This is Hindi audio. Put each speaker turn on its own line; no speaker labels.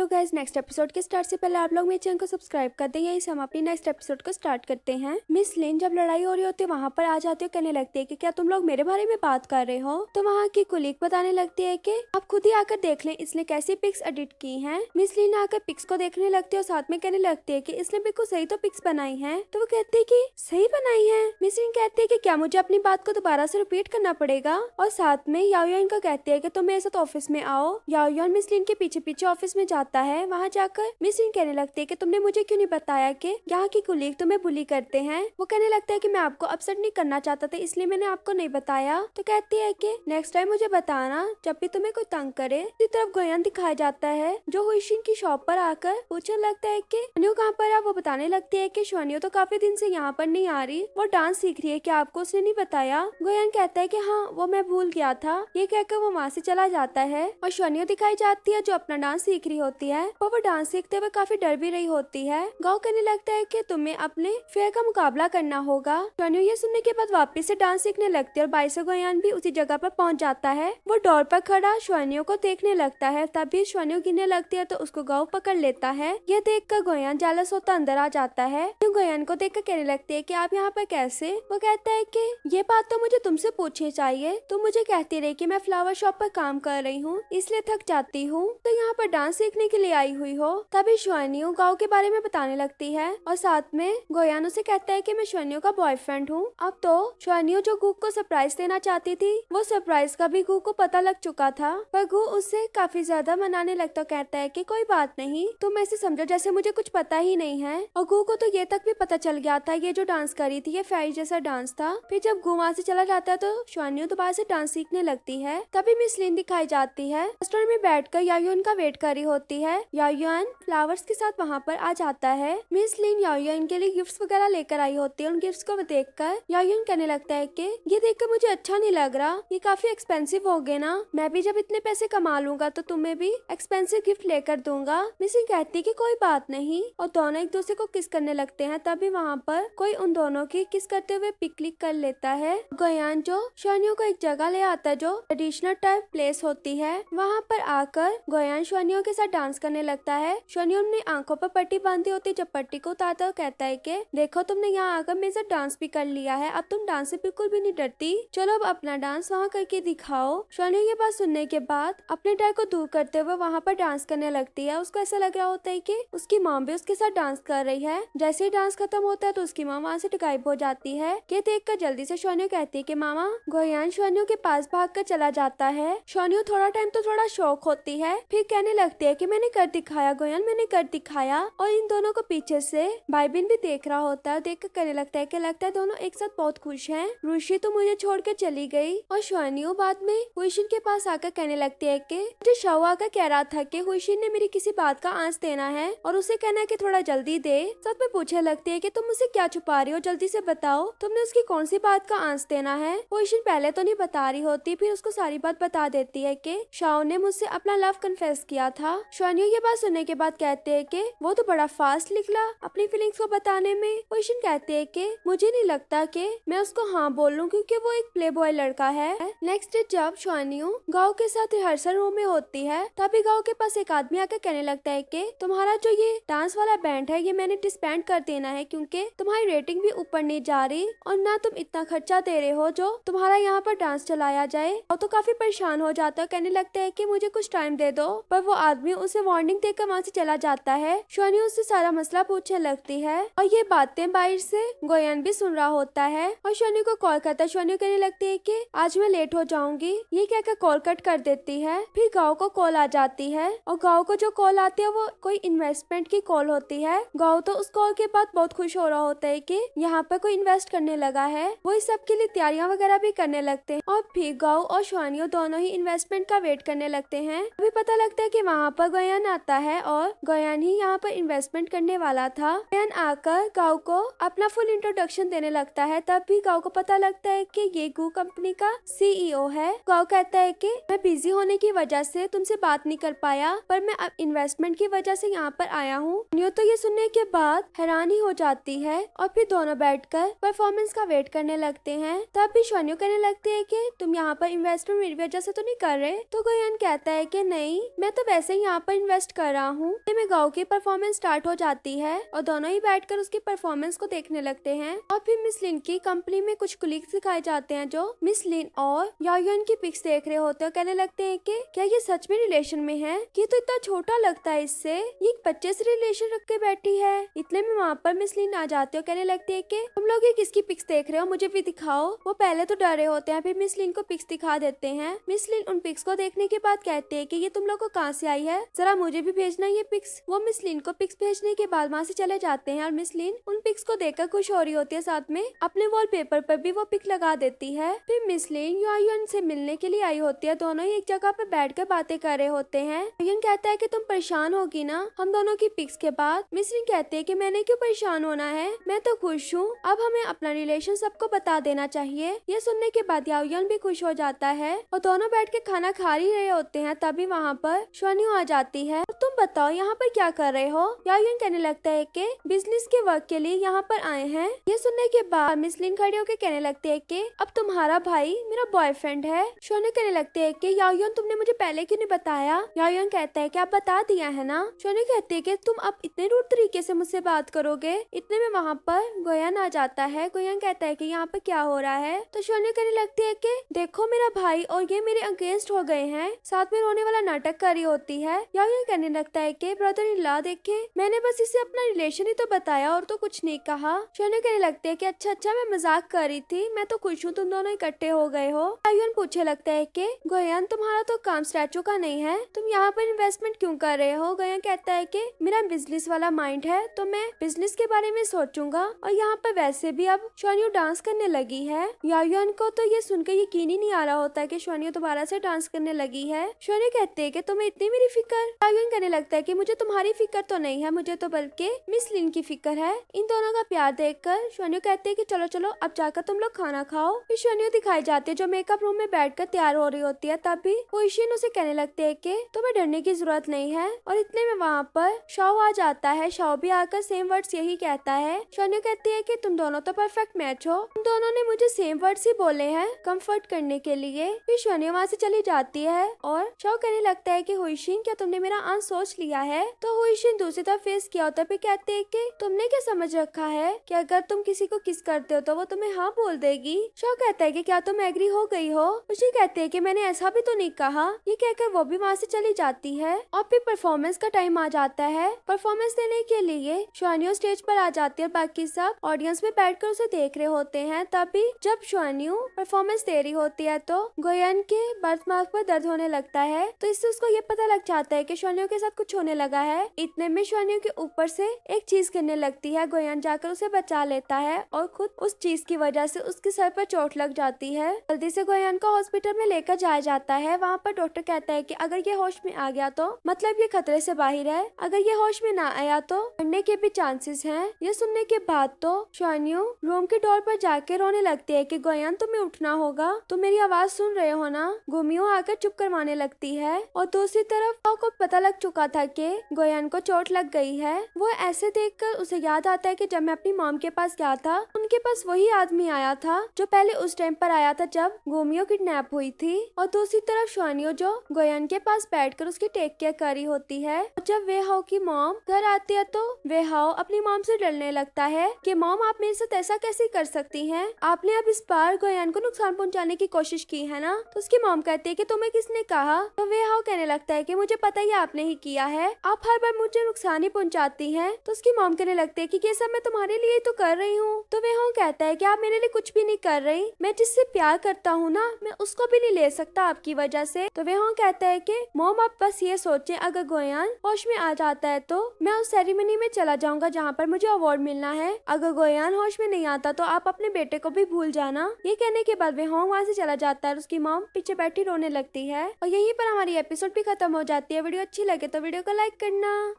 हेलो गाइस, नेक्स्ट एपिसोड के स्टार्ट से पहले आप लोग मेरे चैनल को सब्सक्राइब कर दें। यही से हम अपनी नेक्स्ट एपिसोड को स्टार्ट करते हैं। मिस लिन जब लड़ाई हो रही होती है वहाँ पर आ जाती है, कहने लगती है कि क्या तुम लोग मेरे बारे में बात कर रहे हो। तो वहाँ की कुलीग बताने लगती है कि आप खुद ही आकर देख लें इसने कैसी पिक्स एडिट की हैं। मिस लिन आकर पिक्स को देखने लगती है और साथ में कहने लगती है कि इसने बिल्कुल सही तो पिक्स बनाई है। तो वो कहती है कि सही बनाई है। मिस लिन कहती है कि क्या मुझे अपनी बात को दोबारा से रिपीट करना पड़ेगा। और साथ में याओयान को कहती है कि तुम मेरे साथ ऑफिस में आओ। याओयान मिस लिन के पीछे पीछे ऑफिस में जाता है। वहाँ जाकर मिस लिन कहने लगती है कि तुमने मुझे क्यों नहीं बताया कि यहाँ की कुलीग तुम्हें बुली करते हैं। वो कहने लगता है कि मैं आपको अपसेट नहीं करना चाहता था, इसलिए मैंने आपको नहीं बताया। तो कहती है कि नेक्स्ट टाइम मुझे बताना जब भी तुम्हें कोई तंग करे। इसी तरफ गोयान दिखाया जाता है जो हुईशिन की शॉप पर आकर पूछने लगता है कि शुआनियो कहाँ पर है। वो बताने लगती है कि शुआनियो तो काफी दिन से यहाँ पर नहीं आ रही, वो डांस सीख रही है, क्या आपको उसने नहीं बताया। गोयान कहता है कि हाँ वो मैं भूल गया था। ये कहकर वो वहाँ से चला जाता है और शुआनियो दिखाई जाती है जो अपना डांस सीख रही होती है और वो डांस सीखते हुए काफी डर भी रही होती है। गाओ कहने लगता है कि तुम्हें अपने फेयर का मुकाबला करना होगा। शुआनियो ये सुनने के बाद वापस से डांस सीखने लगती है और बाइसो गोयान भी उसी जगह पर पहुंच जाता है। वो डोर पर खड़ा शुआनियो को देखने लगता है, तभी शुआनियो गिरने लगती है तो उसको गाओ पकड़ लेता है। यह देखकर गोयान जालस होता अंदर आ जाता है। गोयान को देखकर कहने लगती है कि आप यहाँ पर कैसे। वो कहता है कि ये बात तो मुझे तुमसे पूछनी चाहिए, तुम मुझे कहती रही कि मैं फ्लावर शॉप पर काम कर रही हूँ इसलिए थक जाती हूँ, तो यहाँ पर डांस सीखने के लिए आई हुई हो। तभी शुआनियो गाओ के बारे में बताने लगती है और साथ में गोयान उसे कहता है कि मैं शुआनियो का बॉयफ्रेंड हूँ। अब तो शुआनियो जो गूक को सरप्राइज देना चाहती थी वो सरप्राइज का भी गूक को पता लग चुका था, पर गू उससे काफी ज्यादा मनाने लगता, कहता है कि कोई बात नहीं, तुम ऐसे समझो जैसे मुझे कुछ पता ही नहीं है। और गू को तो ये तक भी पता चल गया था ये जो डांस करी थी ये फेरी जैसा डांस था। फिर जब गू वहाँ से चला जाता है तो शुआनियो दोबारा से डांस सीखने लगती है। तभी मिस लिन दिखाई जाती है, रेस्टोरेंट में बैठकर याओयान का वेट कर रही होती है। याओयान फ्लावर्स के साथ वहाँ पर आ जाता है। मिस लिन याओयान के लिए गिफ्ट्स वगैरह लेकर आई होती है। उन गिफ्ट्स को देखकर याओयान कहने लगता है कि ये देखकर मुझे अच्छा नहीं लग रहा, ये काफी एक्सपेंसिव हो गए ना, मैं भी जब इतने पैसे कमा लूंगा तो तुम्हें भी एक्सपेंसिव गिफ्ट लेकर दूंगा। मिस लिन कहती है कि कोई बात नहीं और दोनों एक दूसरे को किस करने लगते हैं। तभी वहाँ पर कोई उन दोनों की किस करते हुए पिक क्लिक कर लेता है। गोयान जो शुआनियो को एक जगह ले आता है जो ट्रेडिशनल टाइप प्लेस होती है। वहाँ पर आकर गोयान शुआनियो के साथ डांस करने लगता है। शुआनियो ने आंखों पर पट्टी बांधी होती है, जब पट्टी को उतारता है कहता है कि देखो तुमने यहाँ आकर मेरे साथ डांस भी कर लिया है, अब तुम डांस से बिल्कुल भी नहीं डरती, चलो अब अपना डांस वहाँ करके दिखाओ। शुआनियो ये बात सुनने के बाद अपने डर को दूर करते हुए वहाँ पर डांस करने लगती है। उसको ऐसा लग रहा होता है कि उसकी मॉम भी उसके साथ डांस कर रही है। जैसे ही डांस खत्म होता है तो उसकी माँ वहाँ से गायब हो जाती है। ये देखकर जल्दी से शुआनियो कहती है कि मामा। गोयान शुआनियो के पास भागकर चला जाता है। शुआनियो थोड़ा टाइम तो थोड़ा शौक होती है, फिर कहने लगती है कि मैंने कर दिखाया गोयान, मैंने कर दिखाया। और इन दोनों को पीछे से बाइबिन भी देख रहा होता है। देख कर कहने लगता है कि लगता है दोनों एक साथ बहुत खुश हैं। रुशी तो मुझे छोड़ के चली गई। और शुआनियो बाद में हुईशिन के पास आकर कहने लगती है कि मुझे शाओ आकर कह रहा था कि हुईशिन ने मेरी किसी बात का आंच देना है और उसे कहना है कि थोड़ा जल्दी दे। सब में पूछने लगती है कि तुम मुझसे क्या छुपा रही हो, जल्दी से बताओ तुमने उसकी कौन सी बात का आंच देना है। हुईशिन पहले तो नहीं बता रही होती, फिर उसको सारी बात बता देती है कि शाओ ने मुझसे अपना लव कन्फेस किया था। शुआनियो ये बात सुनने के बाद कहते हैं कि वो तो बड़ा फास्ट निकला अपनी फीलिंग्स को बताने में। हुईशिन कहते हैं कि मुझे नहीं लगता कि मैं उसको हाँ बोल लूं क्योंकि वो एक प्ले बॉय लड़का है। नेक्स्ट डे जब शुआनियो गाँव के साथ रिहर्सल रूम में होती है तभी गाँव के पास एक आदमी आकर कहने लगता है कि तुम्हारा जो ये डांस वाला बैंड है ये मैंने डिसबैंड कर देना है क्योंकि तुम्हारी रेटिंग भी ऊपर नहीं जा रही और ना तुम इतना खर्चा दे रहे हो जो तुम्हारा यहाँ पर डांस चलाया जाए। और तो काफी परेशान हो जाता है, कहने लगता है कि मुझे कुछ टाइम दे दो, पर वो आदमी उसे वार्निंग देकर वहाँ से चला जाता है। शुआनियो उससे सारा मसला पूछने लगती है और ये बातें बाहर से गोयान भी सुन रहा होता है और शुआनियो को कॉल करता है। शुआनियो कहने लगती है कि आज मैं लेट हो जाऊंगी, ये कहकर कॉल कट कर देती है। फिर गाँव को कॉल आ जाती है और गाँव को जो कॉल आती है वो कोई इन्वेस्टमेंट की कॉल होती है। गाँव तो उस कॉल के बाद बहुत खुश हो रहा होता है कि यहाँ पर कोई इन्वेस्ट करने लगा है। वो इस सब के लिए तैयारियां वगैरह भी करने लगते हैं और फिर गाँव और शुआनियो दोनों ही इन्वेस्टमेंट का वेट करने लगते हैं। अभी पता लगता है कि वहाँ पर गोयान आता है और गोयान ही यहाँ पर इन्वेस्टमेंट करने वाला था। गोयान आकर गाँव को अपना फुल इंट्रोडक्शन देने लगता है, तब भी गाँव को पता लगता है कि ये गू कंपनी का CEO है। गाँव कहता है कि मैं बिजी होने की वजह से तुमसे बात नहीं कर पाया, पर मैं अब इन्वेस्टमेंट की वजह से यहाँ पर आया हूँ। तो ये सुनने के बाद हैरान ही हो जाती है और फिर दोनों बैठकर परफॉर्मेंस का वेट करने लगते हैं। तब भी शुआनियो कहने लगती है कि तुम यहाँ पर इन्वेस्टमेंट मेरी वजह से तो नहीं कर रहे। तो गोयान कहता है कि नहीं, मैं तो वैसे ही यहाँ पर इन्वेस्ट कर रहा हूँ। में गाँव की परफॉर्मेंस स्टार्ट हो जाती है और दोनों ही बैठकर उसकी परफॉर्मेंस को देखने लगते हैं। और फिर मिस लिन की कंपनी में कुछ कुलीग्स दिखाए जाते हैं जो मिस लिन और याओयुन की पिक्स देख रहे होते हैं। कहने लगते हैं कि क्या ये सच में रिलेशन में है? ये तो इतना छोटा लगता है इससे, ये एक बच्चे से रिलेशन रख के बैठी है। इतने में वहाँ पर मिस लिन आ जाते हो। कहने लगती है कि तुम लोग ये किसकी पिक्स देख रहे हो, मुझे भी दिखाओ। वो पहले तो डरे होते हैं, फिर मिस लिन को पिक्स दिखा देते हैं। मिस लिन उन पिक्स को देखने के बाद कहते हैं कि ये तुम लोग को कहाँ से आई है, जरा मुझे भी भेजना ये पिक्स। वो मिस लिन को पिक्स भेजने के बाद वहाँ से चले जाते हैं और मिस लिन उन पिक्स को देखकर खुश हो रही होती है, साथ में अपने वॉलपेपर पर भी वो पिक लगा देती है। फिर मिस लिन याओयुन से मिलने के लिए आई होती है। दोनों ही एक जगह पर बैठकर बातें कर रहे होते हैं। याओयुन कहता है कि तुम परेशान होगी ना हम दोनों की पिक्स के बाद। मिस लिन कहते हैं कि मैंने क्यों परेशान होना है, मैं तो खुश हूँ। अब हमें अपना रिलेशन सबको बता देना चाहिए। ये सुनने के बाद याओयुन भी खुश हो जाता है और दोनों बैठ के खाना खा ही रहे होते हैं। तभी वहाँ पर शोन्यू आ जाती है। तुम बताओ यहाँ पर क्या कर रहे हो? याओयुन कहने लगता है कि बिजनेस के वर्क के लिए यहाँ पर आए हैं। ये सुनने के बाद मिस लिन खड़ी होकर कहने लगती है कि अब तुम्हारा भाई मेरा बॉयफ्रेंड है। शोन्यू कहने लगते है कि याओयुन तुमने मुझे पहले क्यों नहीं बताया? याओयुन कहता है कि आप बता दिया है ना। शोन्यू कहते है कि तुम अब इतने रूड तरीके से मुझसे बात करोगे। इतने में वहाँ पर गोयन आ जाता है। गोयन कहता है कि यहाँ पर क्या हो रहा है? तो शोन्यू कहने लगती है कि देखो मेरा भाई और ये मेरे अगेंस्ट हो गए हैं, साथ में रोने वाला नाटक कर रही होती है। याओयुन कहने लगता है कि ब्रदर इन लॉ देखे, मैंने बस इसे अपना रिलेशन ही तो बताया और तो कुछ नहीं कहा। शोन्यू कहने लगते है कि अच्छा मैं मजाक कर रही थी, मैं तो खुश हूँ तुम दोनों इकट्ठे हो गए हो। याओयुन पूछने लगता है कि गोयन तुम्हारा तो काम स्टैचू का नहीं है, तुम यहाँ पर इन्वेस्टमेंट क्यों कर रहे हो? गोयन कहता है कि मेरा बिजनेस वाला माइंड है तो मैं बिजनेस के बारे में सोचूंगा। और यहाँ पर वैसे भी अब शोन्यू डांस करने लगी है। याओयुन को तो ये सुनकर यकीन ही नहीं आ रहा होता है कि शोन्यू दोबारा से डांस करने लगी है। शोन्यू कहते हैं कि तुम्हें इतनी मेरी फिक्र? याओयुन कहने लगता है कि मुझे तुम्हारी फिक्र तो नहीं है, मुझे तो बल्कि मिस लिन की फिक्र है। इन दोनों का प्यार देखकर शोन्यू कहते हैं कि चलो चलो अब जाकर तुम लोग खाना खाओ। फिर शोन्यू दिखाई जाती है जो मेकअप रूम में बैठकर तैयार हो रही होती है। तभी होइशिन उसे कहने लगते है कि तुम्हें डरने की जरूरत नहीं है। और इतने में वहाँ पर शाओ आ जाता है। शाओ भी आकर सेम वर्ड्स यही कहता है। शोन्यू कहती है कि तुम दोनों तो परफेक्ट मैच हो, तुम दोनों ने मुझे सेम वर्ड्स ही बोले हैं कंफर्ट करने के लिए। फिर शोन्यू वहाँ से चली जाती है और शाओ कहने लगता है कि होइशिन क्या तुमने मेरा आंस सोच लिया है? तो होइशिन दूसरी तरफ फेस किया होता है। कहते हैं कि तुमने क्या समझ रखा है कि अगर तुम किसी को किस करते हो तो वो तुम्हें हाँ बोल देगी? शाओ कहता है कि क्या तुम एग्री हो गई हो? उसी कहते हैं कि मैंने ऐसा भी तो नहीं कहा। ये कहकर वो भी वहाँ से चली जाती है। और फिर परफॉर्मेंस का टाइम आ जाता है। परफॉर्मेंस देने के लिए शोन्यू स्टेज पर आ जाती है और बाकी सब ऑडियंस में बैठकर उसे देख रहे होते हैं। तभी जब शोन्यू परफॉर्मेंस दे रही होती है तो गोयन के बर्थमार्क पर दर्द होने लगता है। तो इससे उसको ये पता लग जाता है कि शोन्यू के साथ कुछ होने लगा है। इतने में शोन्यू के ऊपर से एक चीज गिरने लगती है। गोयन जाकर उसे बचा लेता है और खुद उस चीज की वजह से उसके सर पर चोट लग जाती है। जल्दी से गोयन को हॉस्पिटल में लेकर जाया जाता है। वहाँ पर डॉक्टर कहता है कि अगर ये होश में आ गया तो मतलब ये खतरे से बाहर है, अगर ये होश में ना आया तो मरने के भी चांसेस हैं। ये सुनने के बाद तो शोन्यू रूम के डोर पर जाके रोने लगती है कि गोयन तुम्हें उठना होगा, तुम मेरी आवाज सुन रहे हो ना? गुमियो आकर चुप करवाने लगती है। और दूसरी तरफ को पता लग चुका था कि गोयन को चोट लग गई है। वो ऐसे देखकर उसे याद आता है कि जब मैं अपनी मॉम के पास गया था उनके पास वही आदमी आया था जो पहले उस टाइम पर आया था जब गुमियो किडनैप हुई थी। और दूसरी तरफ शोन्यू जो गोयन के पास बैठकर उसकी टेक केयर करी होती है। और जब वेहाओ की मॉम घर आती है तो वेहाओ अपनी मॉम से डरने लगता है कि मॉम आप मेरे साथ ऐसा कैसे कर सकती हैं? आपने अब इस बार गोयन को नुकसान पहुंचाने की कोशिश की है ना? तो उसकी मॉम कहती है कि तुम्हें किसने कहा? तो वेहाओ कहने लगता है कि मुझे पता ही आपने ही किया है, आप हर बार मुझे नुकसान ही पहुंचाती हैं। तो उसकी मॉम कहने लगती है कि ये सब मैं तुम्हारे लिए तो कर रही हूँ। तो वेहाओ कहता है कि आप मेरे लिए कुछ भी नहीं कर रही, मैं जिससे प्यार करता हूँ ना मैं उसको भी नहीं ले सकता आपकी वजह से। तो वेहाओ कहता है कि मॉम आप बस ये सोचें अगर गोयन होश में आ जाता है तो मैं उस सेरेमनी में चला जाऊंगा जहाँ पर मुझे अवार्ड मिलना है, अगर गोयन होश में नहीं आता तो आप अपने बेटे को भी भूल जाना। ये कहने के बाद वेहाओ वहाँ से चला जाता है। उसकी मॉम पीछे बैठी रोने लगती है और यहीं पर हमारी एपिसोड भी खत्म हो जाती है। वीडियो अच्छी लगे तो वीडियो को लाइक करना।